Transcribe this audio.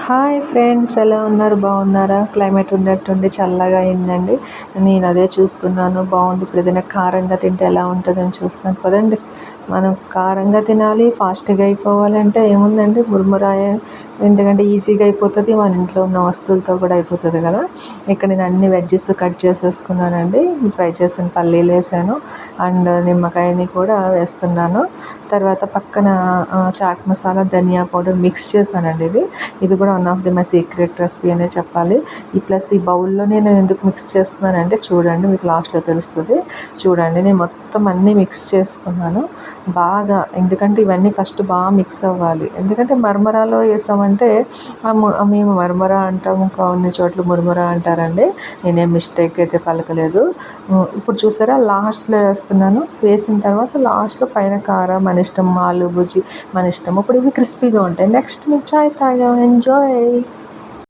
Hi friends, ఎలా ఉన్నారు? బాగున్నారా? క్లైమేట్ ఉన్నట్టుండి చల్లగా అయిందండి. నేను అదే చూస్తున్నాను, బాగుంది. ఇప్పుడు ఏదైనా కారంగా తింటే ఎలా ఉంటుందని చూస్తున్నాను. పదండి, మనం కారంగా తినాలి. ఫాస్ట్గా అయిపోవాలంటే ఏముందండి, మురుమురాయ. ఎందుకంటే ఈజీగా అయిపోతుంది, మన ఇంట్లో ఉన్న వస్తువులతో కూడా అయిపోతుంది కదా. ఇక్కడ నేను అన్ని వెజ్జెస్ కట్ చేసేసుకున్నానండి. ఫ్రై చేసిన పల్లీలు వేసాను, అండ్ నిమ్మకాయని కూడా వేస్తున్నాను. తర్వాత పక్కన చాట్ మసాలా, ధనియా పౌడర్ మిక్స్ చేశానండి. ఇది కూడా one of the my secret recipe అనే చెప్పాలి. ప్లస్ ఈ బౌల్లో నేను ఎందుకు మిక్స్ చేస్తున్నానంటే చూడండి, మీకు లాస్ట్లో తెలుస్తుంది. చూడండి, నేను మొత్తం అన్నీ మిక్స్ చేసుకున్నాను బాగా. ఎందుకంటే ఇవన్నీ ఫస్ట్ బాగా మిక్స్ అవ్వాలి. ఎందుకంటే మరమరాలో వేసామంటే మేము మరమరా అంటాము, కొన్ని చోట్ల మురమురా అంటారండి. నేనేం మిస్టేక్ అయితే పలకలేదు. ఇప్పుడు చూసారా, లాస్ట్లో వేస్తున్నాను. వేసిన తర్వాత లాస్ట్లో పైన కారం మన ఇష్టం, ఆలు బుజ్జి మన ఇష్టం. ఇప్పుడు ఇవి క్రిస్పీగా ఉంటాయి. నెక్స్ట్ మీరు చాయ్ తాగాం, ఎంజాయ్.